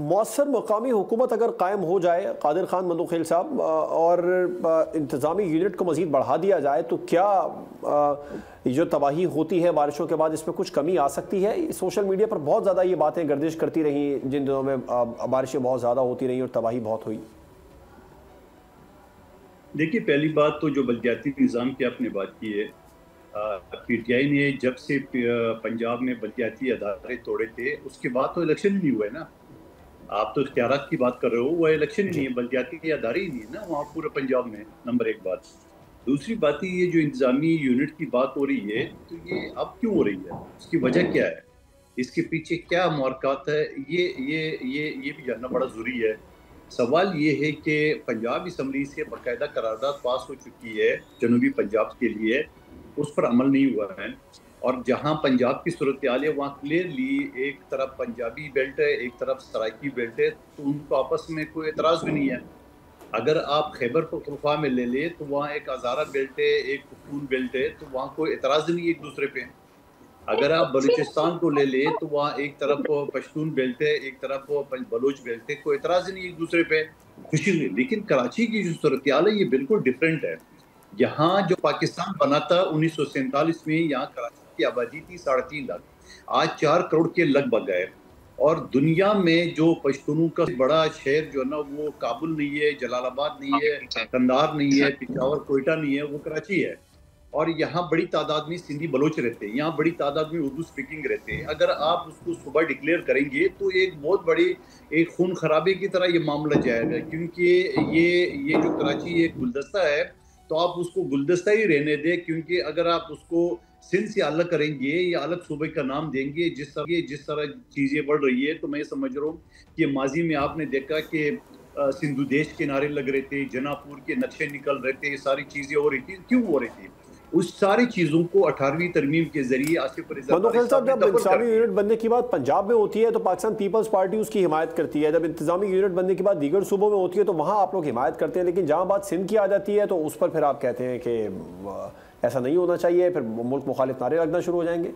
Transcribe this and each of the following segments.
مؤثر مقامی حکومت اگر قائم ہو جائے قادر خان مندوخیل صاحب اور انتظامی یونٹ کو مزید بڑھا دیا جائے تو کیا جو تباہی ہوتی ہے بارشوں کے بعد اس میں کچھ کمی آ سکتی ہے؟ سوشل میڈیا پر بہت زیادہ یہ باتیں گردش کرتی رہیں جن دنوں میں بارشیں بہت زیادہ ہوتی رہیں اور تباہی بہت ہوئی۔ دیکھیے، پہلی بات تو جو بلدیاتی نظام کی آپ نے بات کی ہے، پی ٹی آئی نے جب سے پنجاب میں بلدیاتی ادارے توڑے تھے اس کے بعد تو الیکشن ہی نہیں ہوا ہے نا۔ آپ تو اختیارات کی بات کر رہے ہو، وہ الیکشن ہی نہیں ہے، بلدیاتی ادارے ہی نہیں ہے نا وہاں پورے پنجاب میں۔ نمبر ایک بات۔ دوسری بات یہ جو انتظامی یونٹ کی بات ہو رہی ہے تو یہ اب کیوں ہو رہی ہے؟ اس کی وجہ کیا ہے؟ اس کے پیچھے کیا محرکات ہے؟ یہ بھی جاننا بڑا ضروری ہے۔ سوال یہ ہے کہ پنجاب اسمبلی سے باقاعدہ قرارداد پاس ہو چکی ہے جنوبی پنجاب کے لیے، اس پر عمل نہیں ہوا ہے، اور جہاں پنجاب کی صورتحال ہے وہاں کلیئرلی ایک طرف پنجابی بیلٹ ہے، ایک طرف سرائکی بیلٹ ہے، تو ان کو آپس میں کوئی اعتراض بھی نہیں ہے۔ اگر آپ خیبر پختونخوا میں لے لیں تو وہاں ایک ہزارہ بیلٹ ہے، ایک پختون بیلٹ ہے، تو وہاں کوئی اعتراض نہیں ہے ایک دوسرے پہ۔ اگر آپ بلوچستان کو لے لیں تو وہاں ایک طرف پشتون بیلٹ ہے، ایک طرف بلوچ بیلٹ ہے، کوئی اعتراض نہیں ایک دوسرے پہ، خوشی نہیں۔ لیکن کراچی کی جو صورتحال ہے یہ بالکل ڈیفرنٹ ہے۔ یہاں جو پاکستان بنا تھا 1947 میں، یہاں کراچی کی آبادی تھی 3.5 لاکھ، آج 4 کروڑ کے لگ بھگ ہے، اور دنیا میں جو پشتونوں کا بڑا شہر جو ہے نا وہ کابل نہیں ہے، جلال آباد نہیں ہے، قندھار نہیں ہے، پشاور کوئٹہ نہیں ہے، وہ کراچی ہے۔ اور یہاں بڑی تعداد میں سندھی بلوچ رہتے ہیں، یہاں بڑی تعداد میں اردو سپیکنگ رہتے ہیں۔ اگر آپ اس کو صبح ڈکلیئر کریں گے تو ایک بہت بڑی ایک خون خرابے کی طرح یہ معاملہ جائے گا، کیونکہ یہ جو کراچی ایک گلدستہ ہے تو آپ اس کو گلدستہ ہی رہنے دیں، کیونکہ اگر آپ اس کو سندھ سے الگ کریں گے یا الگ صوبے کا نام دیں گے، جس طرح چیزیں بڑھ رہی ہے، تو میں سمجھ رہا ہوں کہ ماضی میں آپ نے دیکھا کہ سندھو دیش کے نعرے لگ رہے تھے، جنا پور کے نقشے نکل رہے تھے، ساری چیزیں ہو رہی تھی۔ کیوں ہو رہی تھی؟ اس ساری چیزوں کو 18ویں ترمیم کے ذریعے آصف علی زرداری صاحب نے جب انتظامی یونٹ بننے کی بات پنجاب میں ہوتی ہے تو پاکستان پیپلز پارٹی اس کی حمایت کرتی ہے، جب انتظامی یونٹ بننے کی بات دیگر صوبوں میں ہوتی ہے تو وہاں آپ لوگ حمایت کرتے ہیں، لیکن جہاں بات سندھ کی آ جاتی ہے تو اس پر پھر آپ کہتے ہیں کہ ایسا نہیں ہونا چاہیے، پھر ملک مخالف نعرے لگنا شروع ہو جائیں گے۔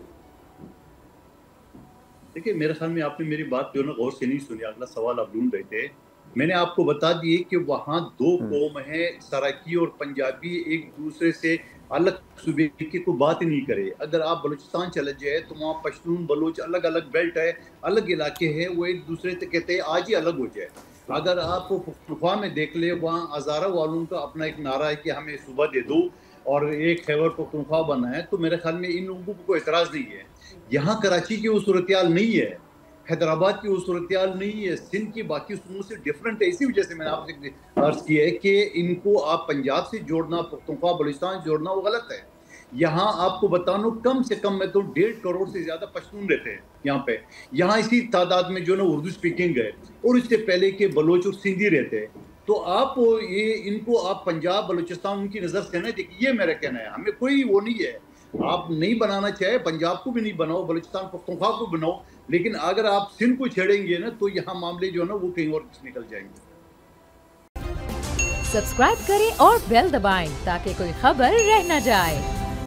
دیکھیں، میرے خیال میں آپ نے میری بات جو ہے نا غور سے نہیں سنی، اگلا سوال آپ ڈھونڈ رہے تھے۔ میں نے آپ کو بتا دیے کہ وہاں 2 قوم ہیں، سرائکی اور پنجابی، ایک دوسرے سے الگ صوبے کی کوئی بات ہی نہیں کرے۔ اگر آپ بلوچستان چلے جائے تو وہاں پشتون بلوچ الگ الگ بیلٹ ہے، الگ علاقے ہیں، وہ ایک دوسرے سے کہتے ہیں آج ہی الگ ہو جائے۔ اگر آپ پختونخوا میں دیکھ لیں، وہاں ہزارہ والوں کا اپنا ایک نعرہ ہے کہ ہمیں صوبہ دے دو اور ایک خیبر پختونخوا بنا ہے، تو میرے خیال میں ان لوگوں کو کوئی اعتراض نہیں ہے۔ یہاں کراچی کی وہ صورتحال نہیں ہے، حیدرآباد کی وہ صورتحال نہیں ہے، سندھ کی باقی صوبوں سے ڈیفرنٹ ہے۔ اسی وجہ سے میں نے آپ سے عرض کیا ہے کہ ان کو آپ پنجاب سے جوڑنا، پختونخوا بلوچستان سے جوڑنا وہ غلط ہے۔ یہاں آپ کو بتانا کم سے کم میں تو 1.5 کروڑ سے زیادہ پشتون رہتے ہیں یہاں پہ، یہاں اسی تعداد میں جو نا اردو سپیکنگ ہے، اور اس سے پہلے کہ بلوچ اور سندھی رہتے ہیں۔ تو آپ ان کو آپ پنجاب بلوچستان ان کی نظر سے نہ دیکھیے، یہ میرا کہنا ہے۔ ہمیں کوئی وہ نہیں ہے، آپ نہیں بنانا چاہے پنجاب کو بھی نہیں بناؤ، بلوچستان پختونخوا کو بناؤ، لیکن اگر آپ سندھ کو چھیڑیں گے نا تو یہاں معاملے جو ہے نا وہ کہیں اور نکل جائیں گے۔ سبسکرائب کریں اور بیل دبائیں تاکہ کوئی خبر رہ نہ جائے۔